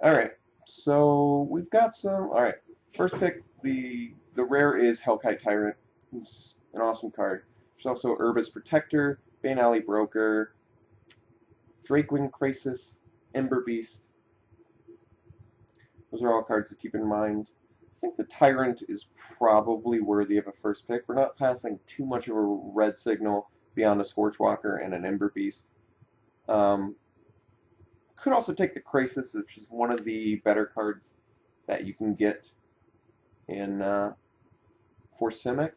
Alright, so we've got some. Alright, first pick, the rare is Hellkite Tyrant, who's an awesome card. There's also Urba's Protector, Bane Alley Broker, Drakewing Krasis, Ember Beast. Those are all cards to keep in mind. I think the Tyrant is probably worthy of a first pick. We're not passing too much of a red signal beyond a Scorchwalker and an Ember Beast. Um, could also take the Krasis, which is one of the better cards that you can get in for Simic.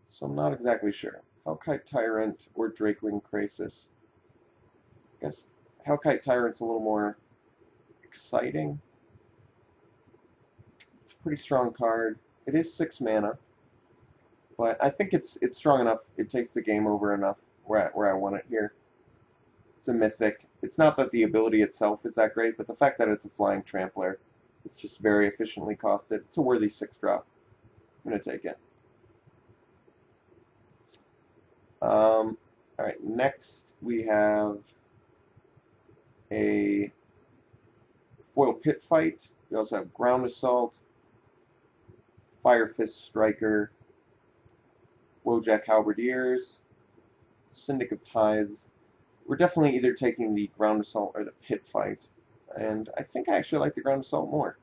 So I'm not exactly sure. Hellkite Tyrant or Drakewing Krasis. I guess Hellkite Tyrant's a little more exciting. It's a pretty strong card. It is 6 mana, but I think it's strong enough. It takes the game over enough where I want it here. It's a mythic. It's not that the ability itself is that great, but the fact that it's a flying trampler, it's just very efficiently costed. It's a worthy 6-drop. I'm going to take it. Alright, next we have a foil pit fight. We also have ground assault, fire fist striker, Wojak halberdiers, syndic of tithes. We're definitely either taking the ground assault or the pit fight, and I think I actually like the ground assault more.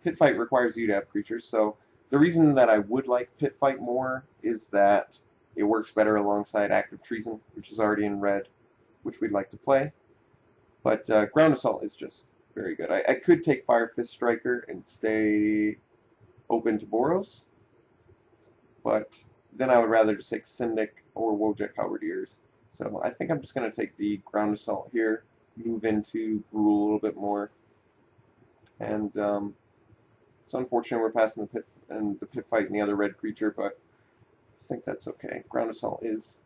Pit fight requires you to have creatures, so the reason that I would like pit fight more is that it works better alongside active treason, which is already in red, which we'd like to play. But ground assault is just very good. I could take fire fist striker and stay open to Boros, but then I would rather just take syndic or Wojak halberdiers. So I think I'm just going to take the ground assault here, move into Gruul a little bit more, and it's unfortunate we're passing the pit fight and the other red creature, but I think that's okay. Ground assault is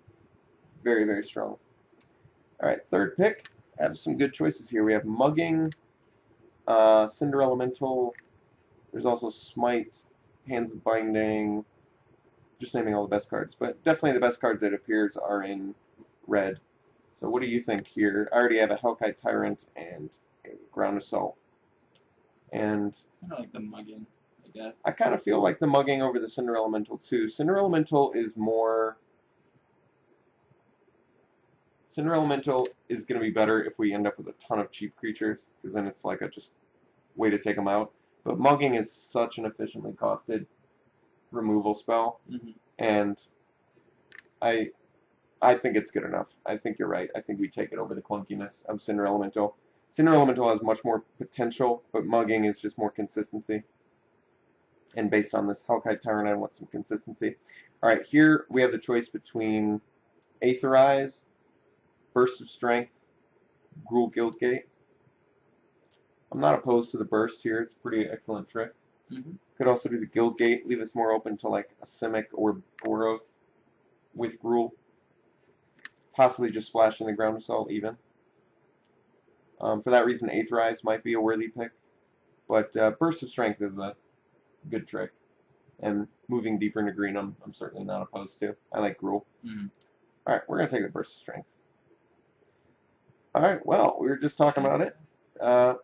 very, very strong. All right, third pick. I have some good choices here. We have Mugging, Cinder Elemental. There's also Smite, Hands of Binding. Just naming all the best cards, but definitely the best cards that appears are in red. So what do you think here? I already have a Hellkite Tyrant and a Ground Assault. And I like the Mugging, I guess. I kind of feel like the Mugging over the Cinder Elemental too. Cinder Elemental is more... Cinder Elemental is going to be better if we end up with a ton of cheap creatures, because then it's like a just way to take them out. But Mugging is such an efficiently costed removal spell, and I think it's good enough. I think you're right. I think we take it over the clunkiness of Cinder Elemental. Cinder Elemental has much more potential, but Mugging is just more consistency. And based on this Hellkite Tyrant, I want some consistency. Alright, here we have the choice between Aetherize, Burst of Strength, Gruul Guildgate. I'm not opposed to the Burst here. It's a pretty excellent trick. Could also do the Guildgate, leave us more open to like a Simic or Boros with Gruul. Possibly just splash in the Ground Assault even. For that reason, Aetherize might be a worthy pick. But Burst of Strength is a good trick. And moving deeper into green, I'm certainly not opposed to. I like Gruul. Alright, we're going to take the Burst of Strength. Alright, well, we were just talking about it.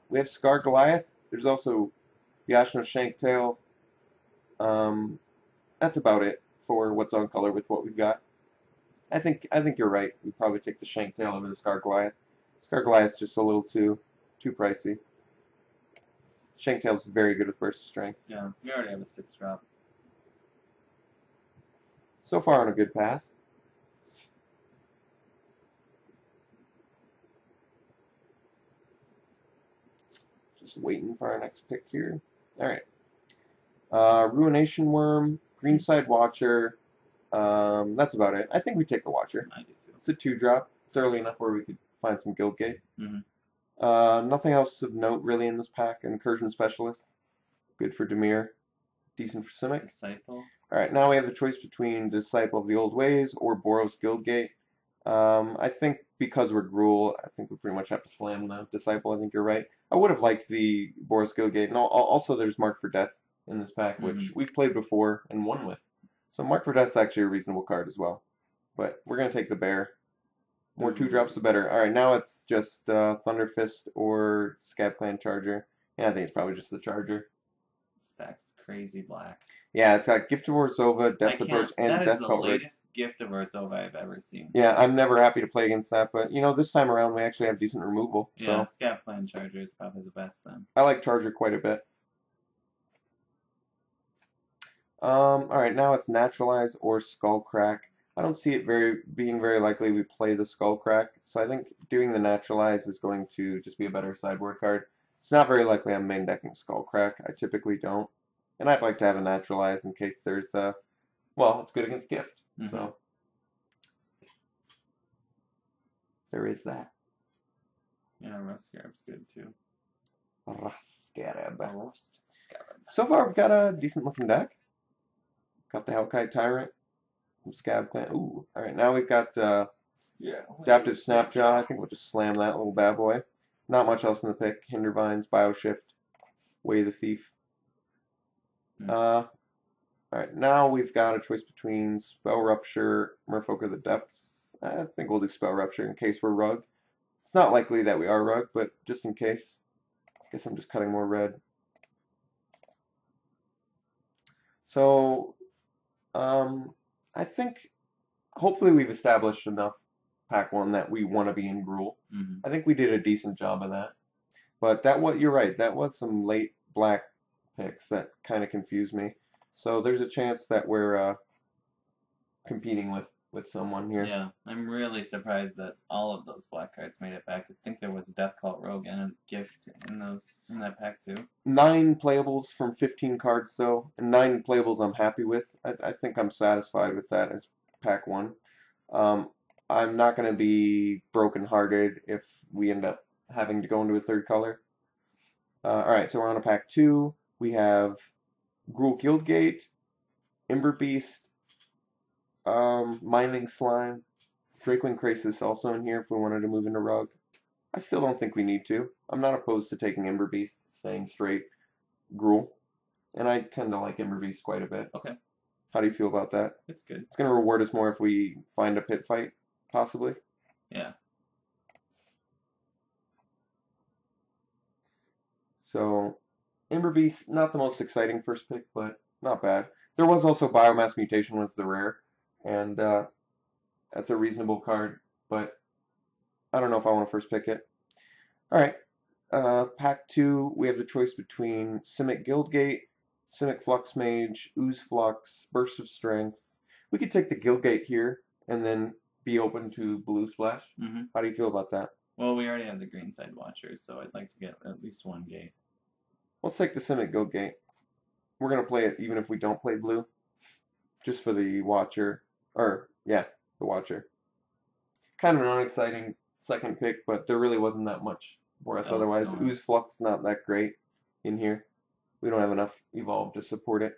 We have Scar Goliath. There's also Vyashno Shanktail. That's about it for what's on color with what we've got. I think you're right. We'd probably take the Shanktail over the Scar Goliath. Scar Goliath's just a little too pricey. Shanktail's very good with Burst of Strength. Yeah, we already have a 6-drop. So far on a good path. Just waiting for our next pick here. Alright. Ruination Worm, Greenside Watcher. That's about it. I think we take the Watcher. I do too. It's a 2-drop. It's early enough where we could find some guild gates. Nothing else of note really in this pack. Incursion Specialist. Good for Dimir. Decent for Simic. Disciple. Alright, now we have the choice between Disciple of the Old Ways or Boros Guildgate. I think because we're Gruul, I think we pretty much have to slam the Disciple. I think you're right. I would have liked the Boros Guildgate. And also there's Mark for Death in this pack, which we've played before and won with. So Mark for Death's actually a reasonable card as well. But we're going to take the Bear. More 2-drops, the better. All right, now it's just Thunder Fist or Scab Clan Charger. Yeah, I think it's probably just the Charger. This pack's crazy black. Yeah, it's got Gift of Orzhova, Death's I Approach, can't. and That is Death the Cult Rig. latest gift of Ursova I've ever seen. Yeah, I'm never happy to play against that, but this time around we actually have decent removal. Yeah, So Scab Clan Charger is probably the best then. I like Charger quite a bit. All right, now it's Naturalize or Skullcrack. I don't see it being very likely we play the Skullcrack, so I think doing the Naturalize is going to just be a better sideboard card. It's not very likely I'm main decking Skullcrack. I typically don't, and I'd like to have a Naturalize in case there's well, it's good against Gift, so there is that. Yeah, Rust Scarab's good too. Rust Scarab. Rust Scarab. So far, we've got a decent looking deck. Got the Hellkite Tyrant from Scab Clan. Ooh, all right, now we've got Adaptive Snapjaw. I think we'll just slam that little bad boy. Not much else in the pick. Hindervines, Bioshift, Way the Thief. All right, now we've got a choice between Spell Rupture, Merfolk of the Depths. I think we'll do Spell Rupture in case we're Rug. It's not likely that we are Rug, but just in case. I guess I'm just cutting more red. So, I think hopefully we've established enough pack one that we want to be in Gruul. I think we did a decent job of that. But you're right, that was some late black picks that kind of confused me. So there's a chance that we're competing with someone here. Yeah, I'm really surprised that all of those black cards made it back. I think there was a Death Cult Rogue and a Gift in that pack too. 9 playables from 15 cards though, and 9 playables I'm happy with. I think I'm satisfied with that as pack one. I'm not going to be brokenhearted if we end up having to go into a third color. Alright, so we're on to pack 2. We have Gruul Guildgate, Ember Beast, Mining Slime, Drakewing Krasis also in here if we wanted to move into Rug. I still don't think we need to. I'm not opposed to taking Ember Beast, staying straight Gruul, and I tend to like Ember Beast quite a bit. Okay. How do you feel about that? It's good. It's going to reward us more if we find a pit fight, possibly. Yeah. So, Ember Beast, not the most exciting first pick, but not bad. There was also Biomass Mutation was the rare, and that's a reasonable card, but I don't know if I want to first pick it. Alright, pack 2, we have the choice between Simic Guildgate, Simic Flux Mage, Ooze Flux, Burst of Strength. We could take the Guildgate here and then be open to Blue Splash. How do you feel about that? Well, we already have the green side Watchers, so I'd like to get at least one gate. Let's take the Simic Guildgate. We're going to play it even if we don't play blue. Just for the Watcher. Or, yeah, the Watcher. Kind of an unexciting second pick, but there really wasn't that much for us otherwise. Ooze Flux not that great in here. We don't have enough Evolve to support it.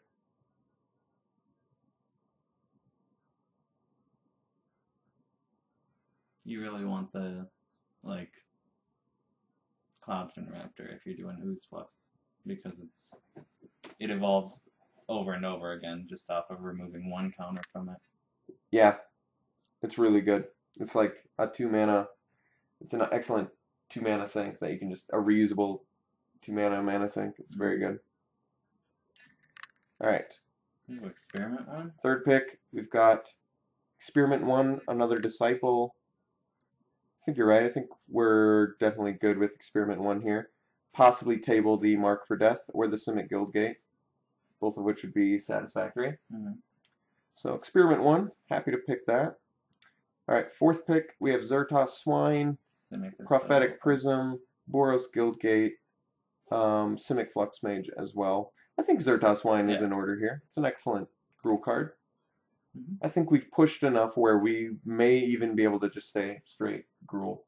You really want the, like, Cloudfin Raptor if you're doing Ooze Flux, because it evolves over and over again just off of removing one counter from it. Yeah, it's really good. It's like a 2-mana, it's an excellent 2-mana sync that you can just, a reusable 2-mana mana sync. It's very good. Alright. Ooh, Experiment 1? Third pick, we've got Experiment 1, another Disciple. I think you're right. I think we're definitely good with Experiment 1 here. Possibly table the Mark for Death or the Simic Guildgate, both of which would be satisfactory. So Experiment 1, happy to pick that. Alright, fourth pick, we have Xertos Swine, Prophetic Prism, Boros Guildgate, Simic Flux Mage as well. I think Xertos Swine is in order here. It's an excellent Gruul card. I think we've pushed enough where we may even be able to just stay straight Gruul.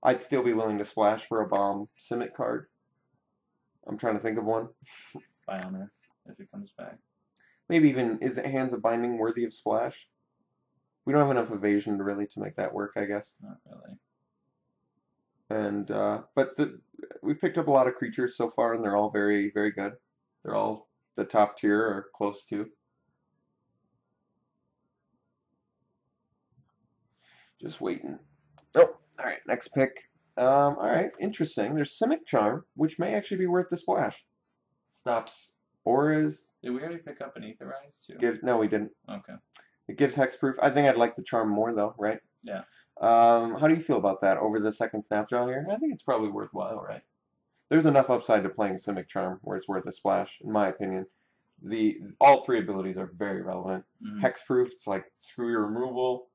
I'd still be willing to splash for a bomb Simic card. I'm trying to think of one. Biomass, if it comes back. Maybe even, is it Hands of Binding worthy of splash? We don't have enough evasion really to make that work, I guess. Not really. And but we picked up a lot of creatures so far, and they're all very, very good. They're all the top tier or close to. Just waiting. Oh, all right. Next pick. All right. Interesting. There's Simic Charm, which may actually be worth the splash. Stops auras. Did we already pick up an Aetherize too? No, we didn't. Okay. It gives hexproof. I think I'd like the charm more though, right? Yeah. How do you feel about that over the second snapshot here? I think it's probably worthwhile, right? There's enough upside to playing Simic Charm where it's worth a splash, in my opinion. All three abilities are very relevant. Hexproof, it's like screw your removal.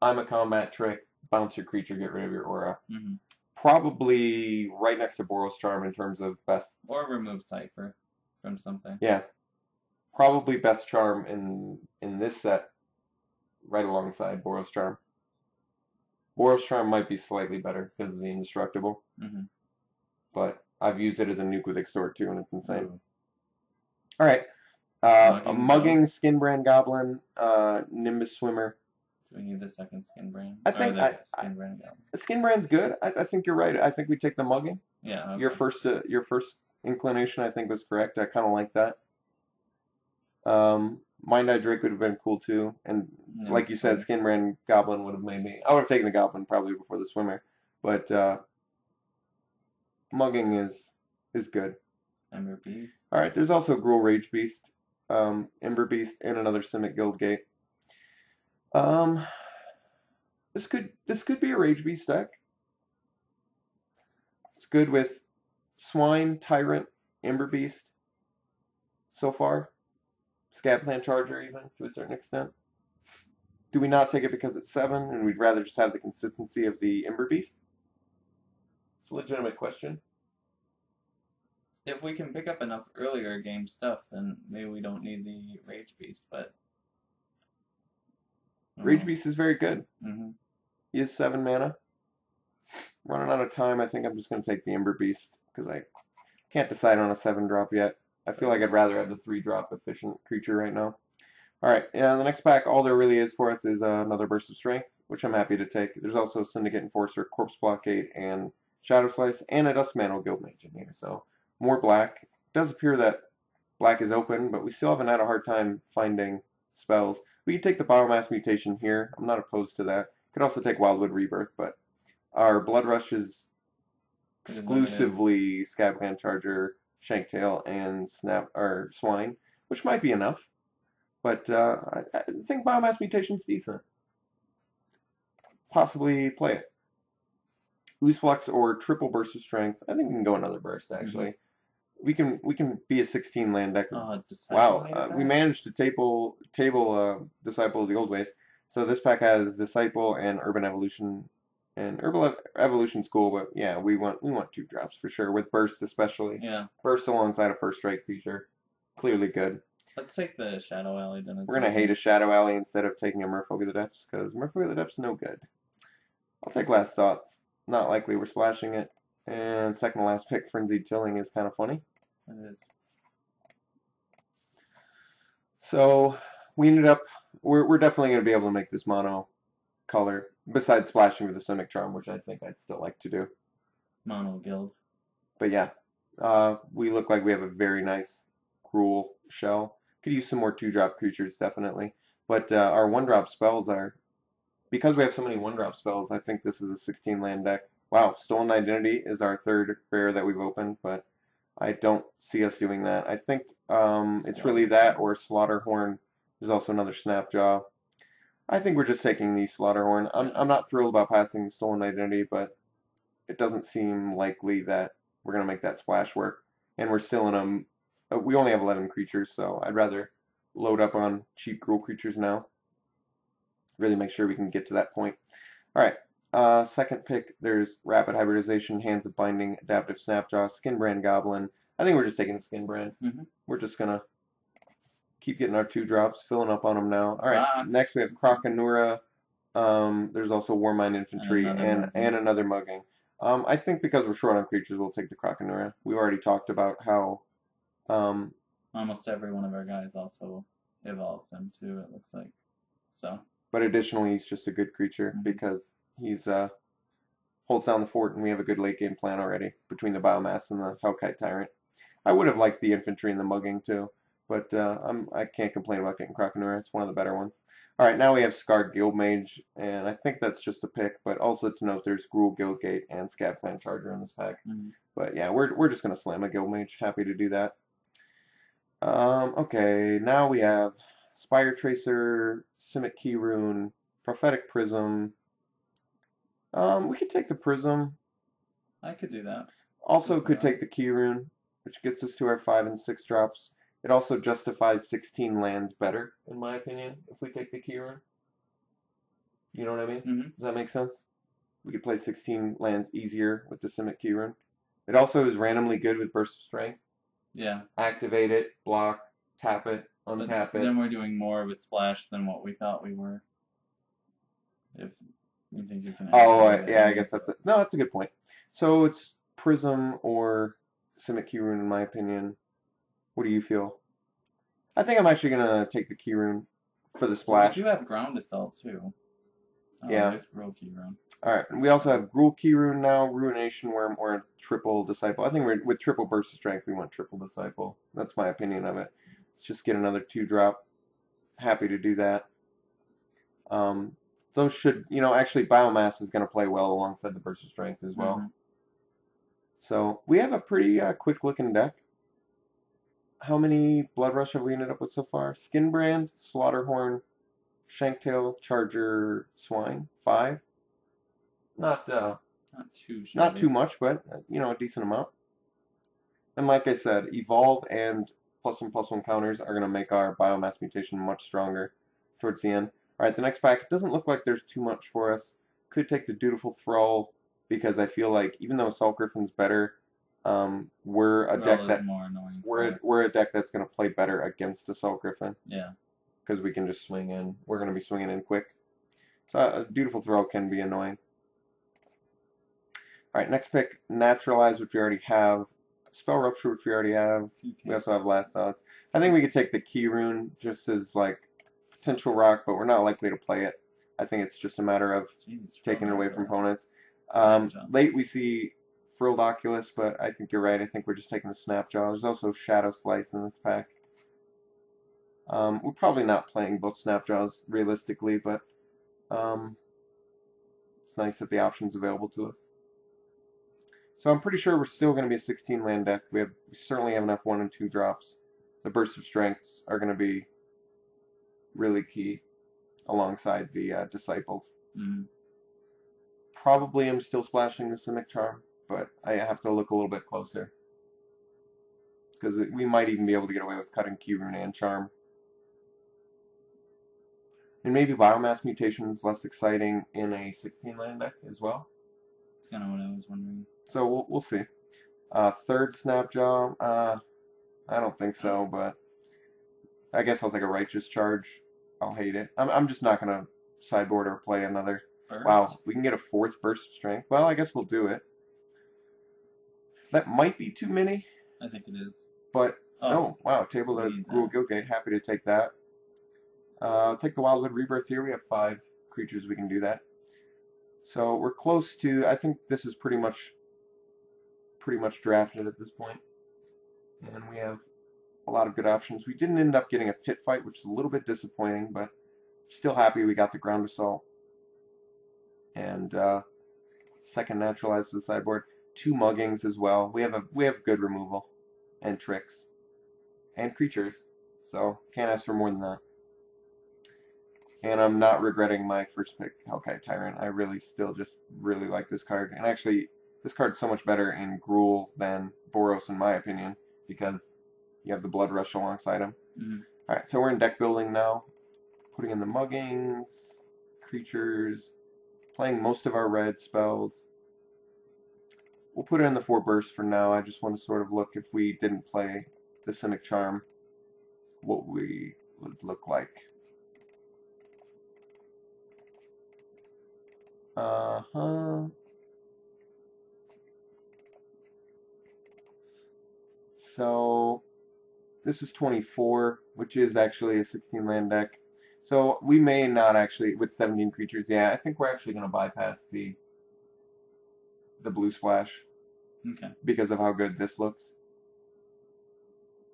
I'm a combat trick. Bounce your creature, get rid of your aura. Probably right next to Boros Charm in terms of best. Or remove Cipher from something. Yeah. Probably best charm in this set, right alongside Boros Charm. Boros Charm might be slightly better because of the indestructible. But I've used it as a nuke with Extort too, and it's insane. All right. A Mugging, Skinbrand Goblin, Nimbus Swimmer. Do we need the second Skinbrand? I think Skinbrand Goblin. Skinbrand's good. I think you're right. I think we take the Mugging. Yeah. Okay. Your first inclination, I think, was correct. I kind of like that. Mind Eye Drake would have been cool too, and like you said, Skinbrand Goblin would have made me. I would have taken the Goblin probably before the Swimmer, but Mugging is good. Ember Beast. All right, there's also Gruul Rage Beast, Ember Beast, and another Simic Guild Gate. This could be a Rage Beast deck. It's good with Swine, Tyrant, Ember Beast. So far, Scabclan Charger even to a certain extent. Do we not take it because it's 7, and we'd rather just have the consistency of the Ember Beast? It's a legitimate question. If we can pick up enough earlier game stuff, then maybe we don't need the Rage Beast, but... Rage Beast is very good. He has 7 mana. Running out of time, I think I'm just going to take the Ember Beast, because I can't decide on a 7-drop yet. I feel like I'd rather have the 3-drop efficient creature right now. Alright, and the next pack, all there really is for us is another Burst of Strength, which I'm happy to take. There's also Syndicate Enforcer, Corpse Blockade, and Shadow Slice, and a Duskmantle Guild Mage in here, so more black. It does appear that black is open, but we still haven't had a hard time finding spells. We could take the Biomass Mutation here. I'm not opposed to that. Could also take Wildwood Rebirth, but our Blood Rush is exclusively Scabclan Charger, Shanktail, and Swine, which might be enough. But I think Biomass Mutation's decent. Possibly play it. Oozeflux or triple Burst of Strength. I think we can go another burst, actually. We can be a 16 land deck. Wow, we managed to table Disciple of the Old Ways. So this pack has Disciple and Urban Evolution. And Urban Evolution's cool, but yeah, we want 2 drops for sure, with Burst especially. Yeah. Burst alongside a first strike creature. Clearly good. Let's take the Shadow Alley then. We're going to hate a Shadow Alley instead of taking a Merfolk of the Depths, because Merfolk of the Depths no good. I'll take Last Thoughts. Not likely we're splashing it. And second to last pick, Frenzied Tilling, is kind of funny. It is. So we ended up, we're definitely going to be able to make this mono color, besides splashing with the Simic Charm, which I think I'd still like to do. Mono Guild. But yeah, we look like we have a very nice Gruul shell. Could use some more 2-drop creatures, definitely. But our 1-drop spells are, because we have so many 1-drop spells, I think this is a 16-land deck. Wow, Stolen Identity is our 3rd rare that we've opened, but I don't see us doing that. I think it's really that or Slaughterhorn. There's also another Snapjaw. I think we're just taking the Slaughterhorn. I'm not thrilled about passing Stolen Identity, but it doesn't seem likely that we're going to make that splash work. And we're still in we only have 11 creatures, so I'd rather load up on cheap Gruul creatures now. Really make sure we can get to that point. Alright, second pick, there's Rapid Hybridization, Hands of Binding, Adaptive Snapjaw, Skinbrand Goblin. I think we're just taking the Skinbrand. We're just going to keep getting our 2-drops, filling up on them now. Alright, next we have Krakenura. There's also Warmind Infantry and another Mugging. I think because we're short on creatures, we'll take the Krakenura. We've already talked about how... almost every one of our guys also evolves them too, it looks like. So. But additionally, he's just a good creature because he's holds down the fort, and we have a good late game plan already between the Biomass and the Hellkite Tyrant. I would have liked the Infantry and the Mugging too, But I can't complain about getting Croconaw. It's one of the better ones. All right, now we have Scarred Guildmage, and I think that's just a pick. But also to note, there's Gruul Guildgate and Scab Clan Charger in this pack. Mm-hmm. But yeah, we're just gonna slam a Guildmage. Happy to do that. Okay, now we have Spire Tracer, Simic Keyrune, Prophetic Prism. We could take the Prism. I could do that. Also could take the Keyrune, which gets us to our 5 and 6 drops. It also justifies 16 lands better, in my opinion, if we take the Keyrune. You know what I mean? Mm-hmm. Does that make sense? We could play 16 lands easier with the Simic Keyrune. It also is randomly good with Burst of Strength. Yeah. Activate it, block, tap it, untap it. Then we're doing more of a splash than what we thought we were. If you think you can. Oh, yeah, I guess that's it. No, that's a good point. So it's Prism or Simic Keyrune, in my opinion. What do you feel? I think I'm actually going to take the Keyrune for the splash. Well, you have Ground Assault, too. Oh, yeah. There's Gruul Keyrune. Alright, and we also have Gruul Keyrune now, Ruination Worm, or Triple Disciple. I think with Triple Burst of Strength, we want Triple Disciple. That's my opinion of it. Let's just get another 2-drop. Happy to do that. Those should, actually Biomass is going to play well alongside the Burst of Strength as well. Mm-hmm. So we have a pretty quick-looking deck. How many Blood Rush have we ended up with so far? Skinbrand, Slaughterhorn, Shanktail, Charger, Swine. 5. Not too much, but a decent amount. And like I said, Evolve and +1/+1 counters are going to make our Biomass mutation much stronger towards the end. Alright, the next pack, it doesn't look like there's too much for us. Could take the Dutiful Thrall, because I feel like even though Assault Griffin's better, we're a deck that more annoying we're a deck that's going to play better against Assault Griffin. Yeah. Because we can just swing in. We're going to be swinging in quick. So a Dutiful Thrall can be annoying. Alright, next pick, Naturalize, which we already have. Spell Rupture, which we already have. We also have Last Odds. I think we could take the Keyrune just as like potential rock, but we're not likely to play it. I think it's just a matter of taking it away from opponents. Late we see Frilled Oculus, but I think you're right. I think we're just taking the Snapjaw. There's also Shadow Slice in this pack. We're probably not playing both Snapjaws realistically, but it's nice that the option's available to us. So I'm pretty sure we're still going to be a 16-land deck. We certainly have enough 1 and 2 drops. The Burst of Strengths are going to be really key alongside the Disciples. Mm-hmm. Probably am still splashing the Simic Charm, but I have to look a little bit closer. Because we might even be able to get away with cutting Keyrune and Charm. And maybe Biomass Mutation is less exciting in a 16-land deck as well. That's kind of what I was wondering. So we'll see. Third Snapjaw, I don't think so, but I guess I'll take a Righteous Charge. I'll hate it. I'm just not going to sideboard or play another. Burst? Wow, we can get a 4th Burst of Strength. Well, I guess we'll do it. That might be too many. I think it is. But, no, wow, Table the Gruul Guildgate. Happy to take that. Take the Wildwood Rebirth here. We have 5 creatures we can do that. So we're close to, I think this is pretty much drafted at this point. And we have a lot of good options. We didn't end up getting a Pit Fight, which is a little bit disappointing, but still happy we got the Ground Assault. And second Naturalize to the sideboard. 2 Muggings as well. We have good removal and tricks and creatures. So can't ask for more than that. And I'm not regretting my first pick, Hellkite Tyrant. I really still just really like this card. And actually, this card's so much better in Gruul than Boros, in my opinion, because you have the Blood Rush alongside him. Mm-hmm. Alright, so we're in deck building now. Putting in the Muggings, creatures, playing most of our red spells. We'll put it in the 4 bursts for now. I just want to sort of look, if we didn't play the Simic Charm, what we would look like. So this is 24, which is actually a 16-land deck. So we may not actually, with 17 creatures, yeah, I think we're actually going to bypass the blue splash. Okay. Because of how good this looks.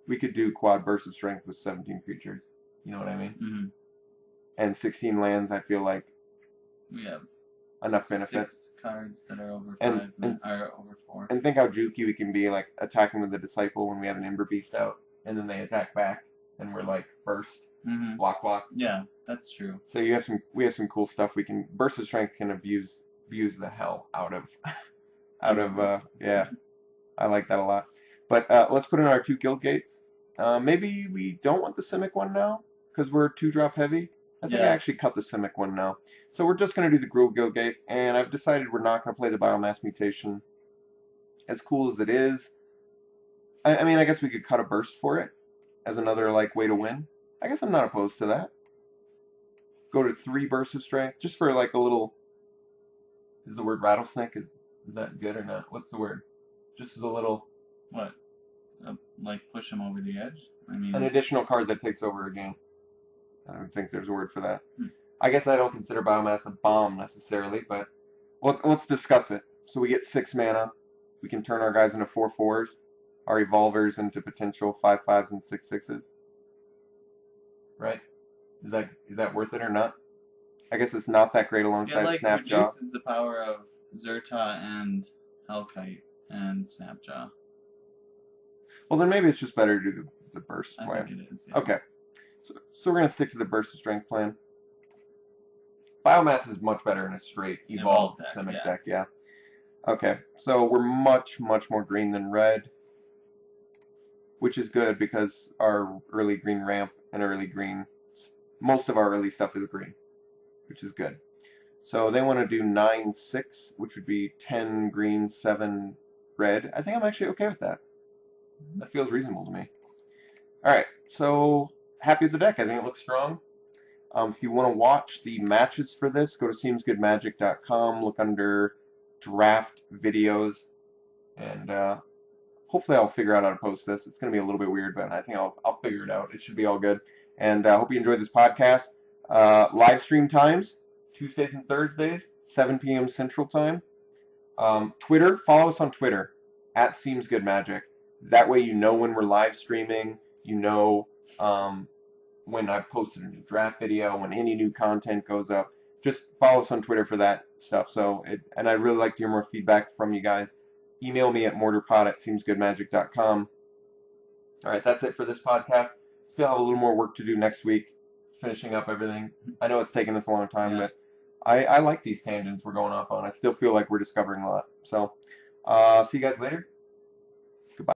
we could do quad burst of strength with 17 creatures. You know what I mean? Mm-hmm. And 16 lands, I feel like We have enough benefit. 6 cards that are over And 5, are over 4. and think how jukey we can be, like attacking with the Disciple when we have an Ember Beast out, and then they attack back, and we're like burst, Mm-hmm. block. Yeah, that's true. So we have some cool stuff. We can burst of strength can abuse the hell out of yeah. I like that a lot. But let's put in our 2 guild gates. Maybe we don't want the Simic one now because we're 2-drop heavy. I think I actually cut the Simic one now. So we're just going to do the Gruul guild gate, and I've decided we're not going to play the Biomass mutation. As cool as it is, I mean, I guess we could cut a burst for it as another like way to win. I guess I'm not opposed to that. Go to 3 bursts of strength just for like a little. Is the word rattlesnake? Is that good or not? What's the word? Just as a little. What? Like push him over the edge? I mean, An additional card that takes over a game. I don't think there's a word for that. Hmm. I guess I don't consider Biomass a bomb necessarily, but let's discuss it. So we get 6 mana. We can turn our guys into 4/4s, our evolvers into potential 5/5s and 6/6s. Right? Is that worth it or not? I guess it's not that great alongside it like Snapjaw. reduces the power of Zerta and Hellkite and Snapjaw. Well, then maybe it's just better to do the burst I plan. think it is. Yeah. Okay. So we're going to stick to the burst of strength plan. Biomass is much better in a straight evolved Simic deck, yeah. Okay, so we're much more green than red, which is good because our early green ramp and early green, most of our early stuff is green, which is good. So they want to do 9/6, which would be 10 green, 7 red. I think I'm actually okay with that. That feels reasonable to me. Alright, so happy with the deck. I think it looks strong. If you want to watch the matches for this, go to seemsgoodmagic.com, look under draft videos, and hopefully I'll figure out how to post this. It's going to be a little bit weird, but I think I'll figure it out. It should be all good. And I hope you enjoyed this podcast. Live stream times, Tuesdays and Thursdays, 7 p.m. Central Time. Twitter, follow us on Twitter, @SeemsGoodMagic. That way you know when we're live streaming, you know when I've posted a new draft video, when any new content goes up. Just follow us on Twitter for that stuff. And I'd really like to hear more feedback from you guys. Email me at mortarpod@seemsgoodmagic.com. All right, that's it for this podcast. Still have a little more work to do next week, finishing up everything. I know it's taken us a long time, but I like these tangents we're going off on. I still feel like we're discovering a lot. So, see you guys later.